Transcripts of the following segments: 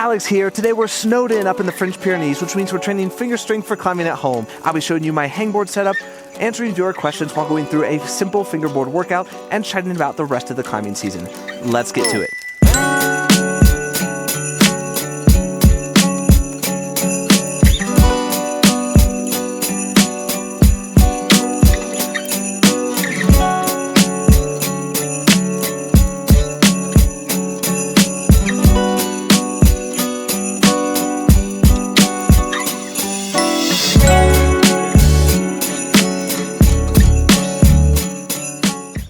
Alex here. Today we're snowed in up in the French Pyrenees, which means we're training finger strength for climbing at home. I'll be showing you my hangboard setup, answering your questions while going through a simple fingerboard workout, and chatting about the rest of the climbing season. Let's get to it.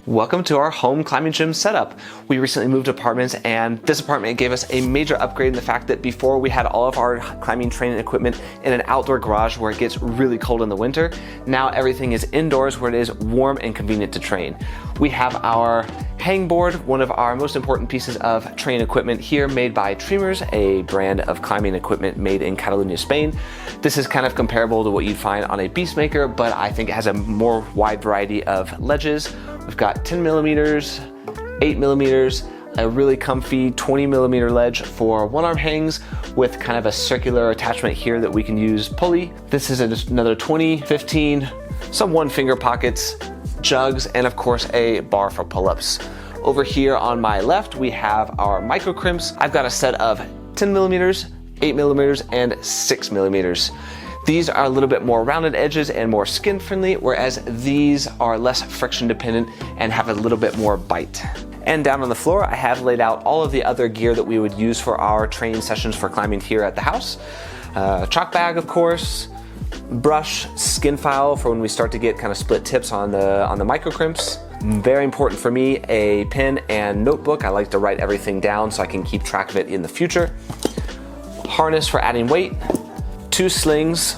Welcome to our home climbing gym setup. We recently moved apartments, and this apartment gave us a major upgrade in the fact that before we had all of our climbing training equipment in an outdoor garage where it gets really cold in the winter. Now everything is indoors where it is warm and convenient to train. We have our Hangboard, one of our most important pieces of training equipment here, made by Tremors, a brand of climbing equipment made in Catalonia, Spain. This is kind of comparable to what you'd find on a Beastmaker, but I think it has a more wide variety of ledges. We've got 10 millimeters, 8 millimeters, a really comfy 20 millimeter ledge for one arm hangs with kind of a circular attachment here that we can use pulley. This is another 20, 15, some one finger pockets, jugs, and of course a bar for pull-ups. Over here on my left, we have our micro crimps. I've got a set of 10 millimeters, 8 millimeters, and 6 millimeters. These are a little bit more rounded edges and more skin friendly, whereas these are less friction dependent and have a little bit more bite. And down on the floor, I have laid out all of the other gear that we would use for our training sessions for climbing here at the house. Chalk bag, of course, brush, skin file for when we start to get kind of split tips on the micro crimps. Very important for me, a pen and notebook. I like to write everything down so I can keep track of it in the future. Harness for adding weight. 2 slings,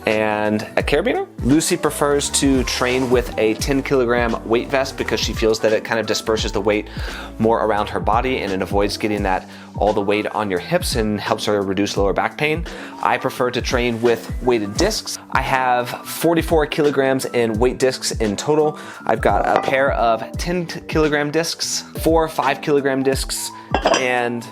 and a carabiner. Lucy prefers to train with a 10 kilogram weight vest because she feels that it kind of disperses the weight more around her body and it avoids getting all the weight on your hips and helps her reduce lower back pain. I prefer to train with weighted discs. I have 44 kilograms in weight discs in total. I've got a pair of 10 kilogram discs, 4 5 kilogram discs, and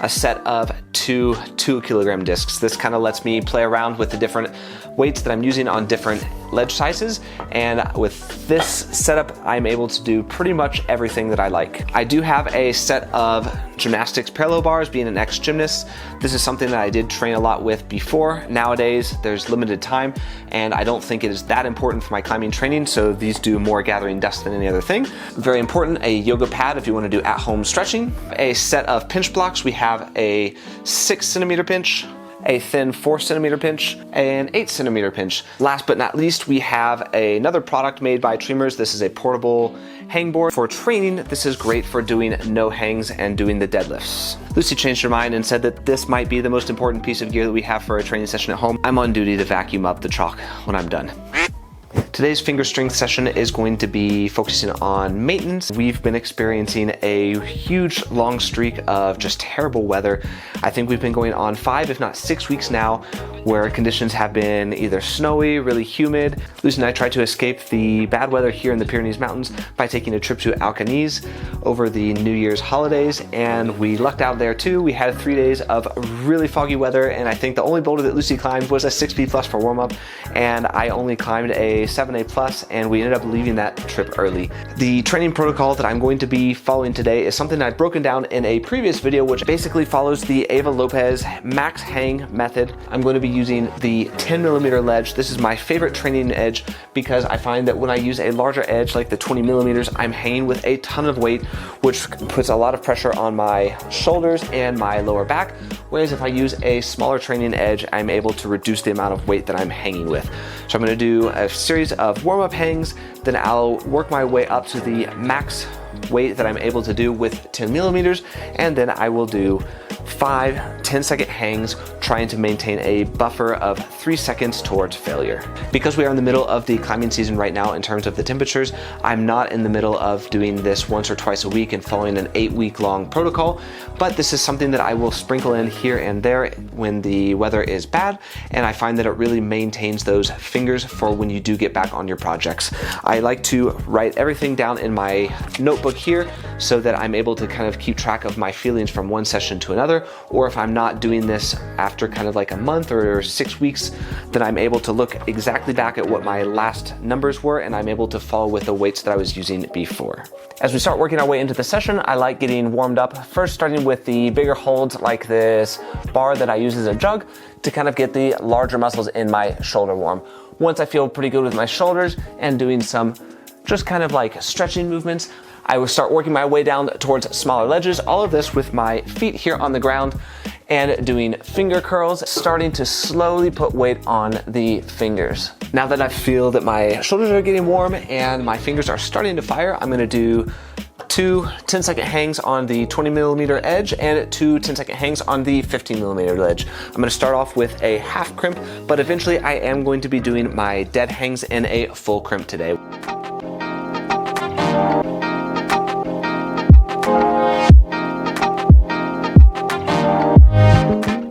a set of 2 kilogram discs. This kind of lets me play around with the different weights that I'm using on different ledge sizes, and with this setup I'm able to do pretty much everything that I like. I do have a set of gymnastics parallel bars, being an ex-gymnast. This is something that I did train a lot with before. Nowadays there's limited time and I don't think it is that important for my climbing training, so these do more gathering dust than any other thing. Very important, a yoga pad if you want to do at-home stretching. A set of pinch blocks. We have a 6 centimeter pinch, a thin 4 centimeter pinch, and 8 centimeter pinch. Last but not least, we have another product made by Tremors. This is a portable hangboard. For training, this is great for doing no hangs and doing the deadlifts. Lucy changed her mind and said that this might be the most important piece of gear that we have for a training session at home. I'm on duty to vacuum up the chalk when I'm done. Today's finger strength session is going to be focusing on maintenance. We've been experiencing a huge long streak of just terrible weather. I think we've been going on 5, if not 6 weeks now, where conditions have been either snowy, really humid. Lucy and I tried to escape the bad weather here in the Pyrenees Mountains by taking a trip to Alcanis over the New Year's holidays, and we lucked out there too. We had 3 days of really foggy weather, and I think the only boulder that Lucy climbed was a 6B plus for warm-up, and I only climbed a 7A plus, and we ended up leaving that trip early. The training protocol that I'm going to be following today is something I've broken down in a previous video, which basically follows the Eva Lopez max hang method. I'm going to be using the 10 millimeter ledge. This is my favorite training edge because I find that when I use a larger edge like the 20 millimeters, I'm hanging with a ton of weight, which puts a lot of pressure on my shoulders and my lower back. Whereas if I use a smaller training edge, I'm able to reduce the amount of weight that I'm hanging with. So I'm going to do a series of warm-up hangs, then I'll work my way up to the max weight that I'm able to do with 10 millimeters, and then I will do 5 10-second hangs, trying to maintain a buffer of 3 seconds towards failure. Because we are in the middle of the climbing season right now in terms of the temperatures, I'm not in the middle of doing this once or twice a week and following an 8-week long protocol, but this is something that I will sprinkle in here and there when the weather is bad, and I find that it really maintains those fingers for when you do get back on your projects. I like to write everything down in my notebook note here so that I'm able to kind of keep track of my feelings from one session to another, or if I'm not doing this after kind of like a month or 6 weeks, then I'm able to look exactly back at what my last numbers were, and I'm able to follow with the weights that I was using before. As we start working our way into the session, I like getting warmed up, first starting with the bigger holds like this bar that I use as a jug to kind of get the larger muscles in my shoulder warm. Once I feel pretty good with my shoulders and doing some just kind of like stretching movements, I will start working my way down towards smaller ledges, all of this with my feet here on the ground and doing finger curls, starting to slowly put weight on the fingers. Now that I feel that my shoulders are getting warm and my fingers are starting to fire, I'm gonna do 2 10-second hangs on the 20mm edge and 2 10-second hangs on the 15mm edge. I'm gonna start off with a half crimp, but eventually I am going to be doing my dead hangs in a full crimp today.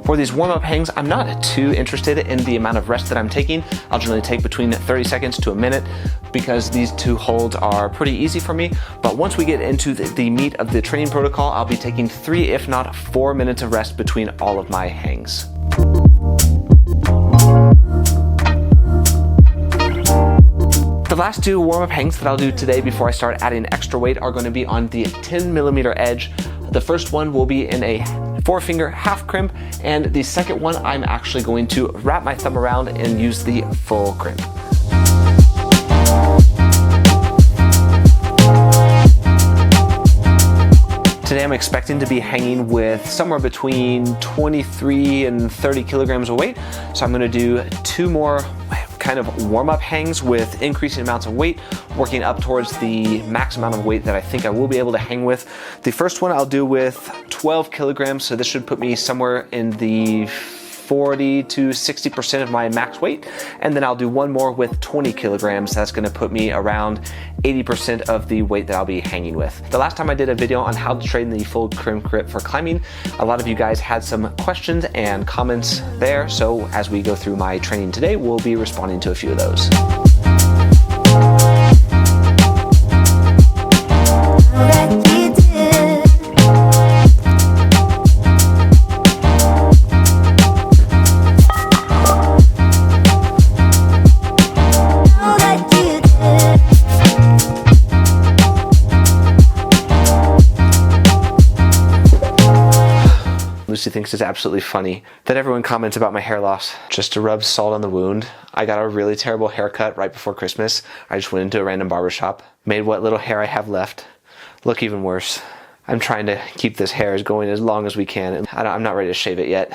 For these warm-up hangs, I'm not too interested in the amount of rest that I'm taking. I'll generally take between 30 seconds to a minute because these 2 holds are pretty easy for me. But once we get into the meat of the training protocol, I'll be taking 3, if not 4 minutes of rest between all of my hangs. The last 2 warm-up hangs that I'll do today before I start adding extra weight are going to be on the 10mm edge. The first one will be in a 4-finger half crimp, and the second one I'm actually going to wrap my thumb around and use the full crimp. Today I'm expecting to be hanging with somewhere between 23 and 30 kilograms of weight, so I'm going to do 2 more kind of warm-up hangs with increasing amounts of weight, working up towards the max amount of weight that I think I will be able to hang with. The first one I'll do with 12 kilograms, so this should put me somewhere in the 40 to 60% of my max weight, and then I'll do one more with 20 kilograms. That's going to put me around 80% of the weight that I'll be hanging with. The last time I did a video on how to train the full crimp grip for climbing, a lot of you guys had some questions and comments there, so as we go through my training today, we'll be responding to a few of those. Lucy thinks it's absolutely funny that everyone comments about my hair loss. Just to rub salt on the wound, I got a really terrible haircut right before Christmas. I just went into a random barbershop, made what little hair I have left look even worse. I'm trying to keep this hair going as long as we can, and I'm not ready to shave it yet.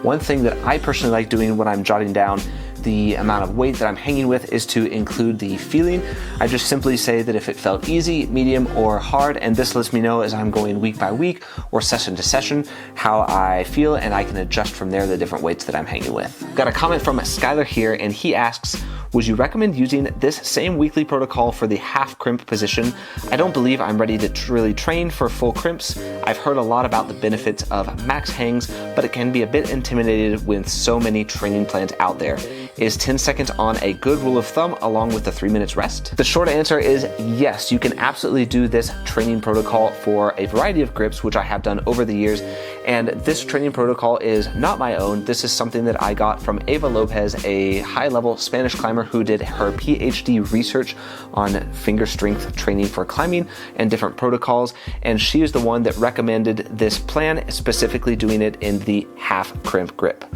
One thing that I personally like doing when I'm jotting down the amount of weight that I'm hanging with is to include the feeling. I just simply say that if it felt easy, medium, or hard, and this lets me know as I'm going week by week or session to session how I feel, and I can adjust from there the different weights that I'm hanging with. Got a comment from Skylar here, and he asks, would you recommend using this same weekly protocol for the half crimp position? I don't believe I'm ready to really train for full crimps. I've heard a lot about the benefits of max hangs, but it can be a bit intimidated with so many training plans out there. Is 10 seconds on a good rule of thumb along with the 3 minutes rest? The short answer is yes, you can absolutely do this training protocol for a variety of grips, which I have done over the years. And this training protocol is not my own. This is something that I got from Eva Lopez, a high-level Spanish climber who did her PhD research on finger strength training for climbing and different protocols. And she is the one that recommended this plan, specifically doing it in the half crimp grip.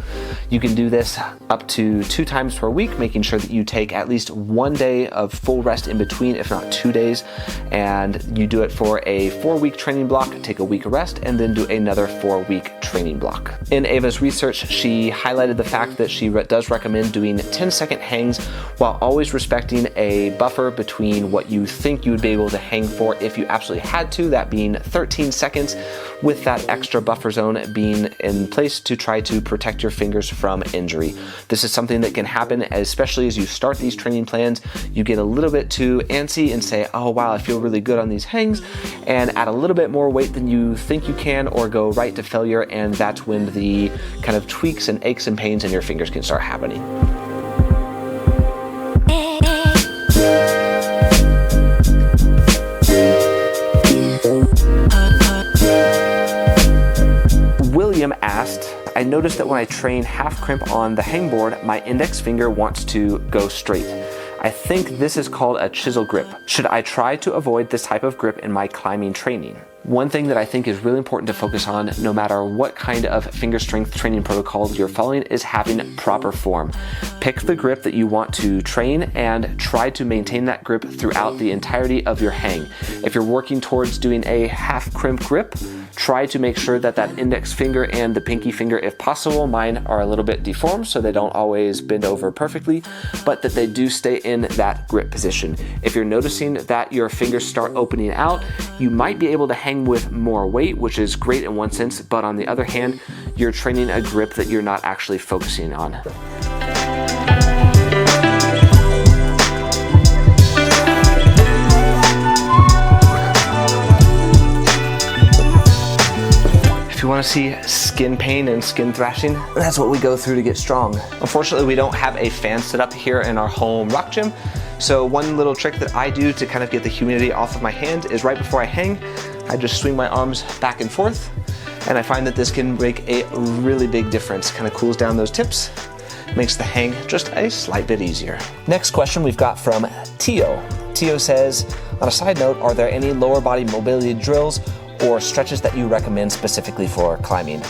You can do this up to 2 times per week, making sure that you take at least 1 day of full rest in between, if not 2 days. And you do it for a 4-week training block, take a week of rest, and then do another 4-week training block. In Eva's research, she highlighted the fact that she does recommend doing 10-second hangs while always respecting a buffer between what you think you would be able to hang for if you absolutely had to, that being 13 seconds, with that extra buffer zone being in place to try to protect your fingers from injury. This is something that can happen, especially as you start these training plans. You get a little bit too antsy and say, oh wow, I feel really good on these hangs, and add a little bit more weight than you think you can, or go right to failure, and that's when the kind of tweaks and aches and pains in your fingers can start happening. William asked, I noticed that when I train half crimp on the hangboard, my index finger wants to go straight. I think this is called a chisel grip. Should I try to avoid this type of grip in my climbing training? One thing that I think is really important to focus on, no matter what kind of finger strength training protocol you're following, is having proper form. Pick the grip that you want to train and try to maintain that grip throughout the entirety of your hang. If you're working towards doing a half crimp grip, try to make sure that that index finger and the pinky finger, if possible, mine are a little bit deformed so they don't always bend over perfectly, but that they do stay in that grip position. If you're noticing that your fingers start opening out, you might be able to hang with more weight, which is great in one sense, but on the other hand, you're training a grip that you're not actually focusing on. If you want to see skin pain and skin thrashing, that's what we go through to get strong. Unfortunately, we don't have a fan set up here in our home rock gym. So one little trick that I do to kind of get the humidity off of my hand is right before I hang, I just swing my arms back and forth, and I find that this can make a really big difference. Kind of cools down those tips, makes the hang just a slight bit easier. Next question we've got from Tighe. Tighe says, on a side note, are there any lower body mobility drills or stretches that you recommend specifically for climbing?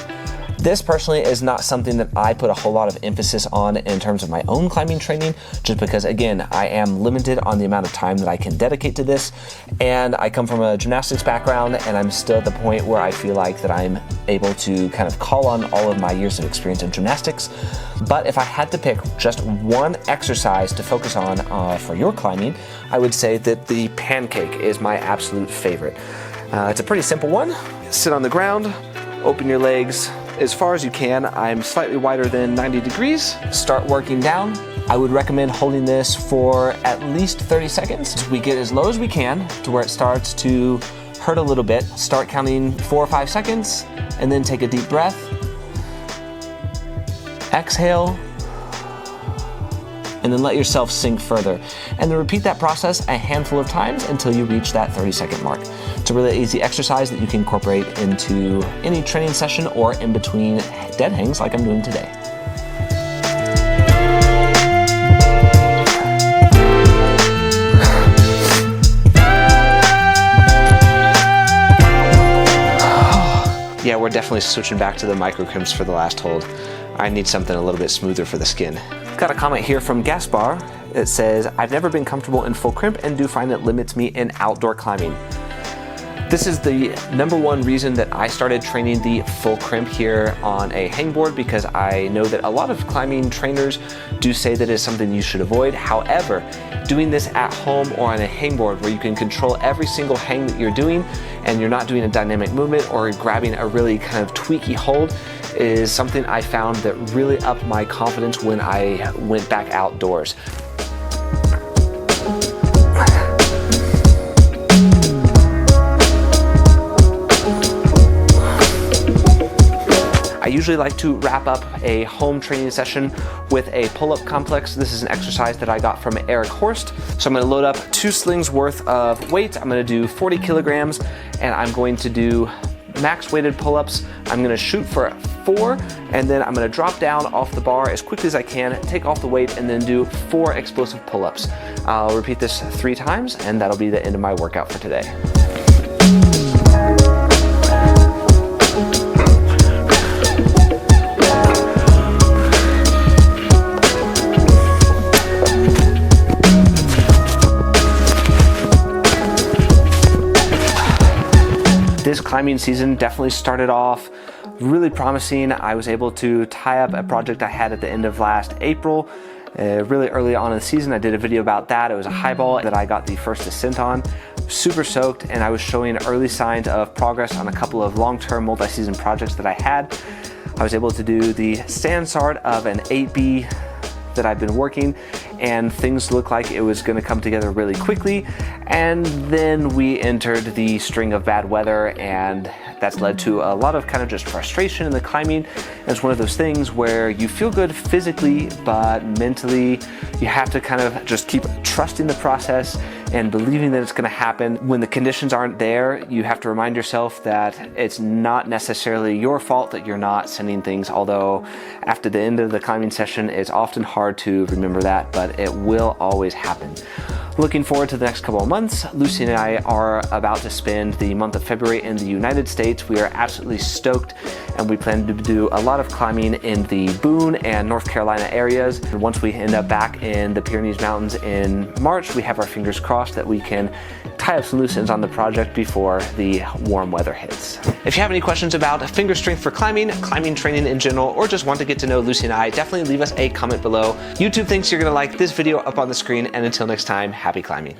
This personally is not something that I put a whole lot of emphasis on in terms of my own climbing training, just because, again, I am limited on the amount of time that I can dedicate to this, and I come from a gymnastics background, and I'm still at the point where I feel like that I'm able to kind of call on all of my years of experience in gymnastics. But if I had to pick just one exercise to focus on for your climbing, I would say that the pancake is my absolute favorite. It's a pretty simple one. Sit on the ground, open your legs as far as you can. I'm slightly wider than 90 degrees. Start working down. I would recommend holding this for at least 30 seconds. We get as low as we can to where it starts to hurt a little bit. Start counting 4 or 5 seconds, and then take a deep breath. Exhale, and then let yourself sink further. And then repeat that process a handful of times until you reach that 30-second mark. It's a really easy exercise that you can incorporate into any training session or in between dead hangs like I'm doing today. Yeah, we're definitely switching back to the micro crimps for the last hold. I need something a little bit smoother for the skin. Got a comment here from Gaspar. It says, I've never been comfortable in full crimp and do find it limits me in outdoor climbing. This is the #1 reason that I started training the full crimp here on a hangboard, because I know that a lot of climbing trainers do say that it's something you should avoid. However, doing this at home or on a hangboard where you can control every single hang that you're doing and you're not doing a dynamic movement or grabbing a really kind of tweaky hold is something I found that really upped my confidence when I went back outdoors. I usually like to wrap up a home training session with a pull-up complex. This is an exercise that I got from Horst. So I'm gonna load up 2 slings worth of weight. I'm gonna do 40 kilograms, and I'm going to do max weighted pull-ups. I'm gonna shoot for 4, and then I'm gonna drop down off the bar as quickly as I can, take off the weight, and then do 4 explosive pull-ups. I'll repeat this 3 times, and that'll be the end of my workout for today. This climbing season definitely started off really promising. I was able to tie up a project I had at the end of last April. Really early on in the season, I did a video about that. It was a highball that I got the first ascent on. Super soaked, and I was showing early signs of progress on a couple of long-term multi-season projects that I had. I was able to do the stand start of an 8B that I've been working, and things looked like it was going to come together really quickly. And then we entered the string of bad weather, and that's led to a lot of kind of just frustration in the climbing. It's one of those things where you feel good physically, but mentally you have to kind of just keep trusting the process and believing that it's going to happen. When the conditions aren't there, you have to remind yourself that it's not necessarily your fault that you're not sending things, although after the end of the climbing session, it's often hard to remember that, but it will always happen. Looking forward to the next couple of months. Lucy and I are about to spend the month of February in the United States. We are absolutely stoked, and we plan to do a lot of climbing in the Boone and North Carolina areas. And once we end up back in the Pyrenees Mountains in March, we have our fingers crossed that we can tie up some loose ends on the project before the warm weather hits. If you have any questions about finger strength for climbing, climbing training in general, or just want to get to know Lucy and I, definitely leave us a comment below. YouTube thinks you're gonna like this video up on the screen, and until next time, happy climbing.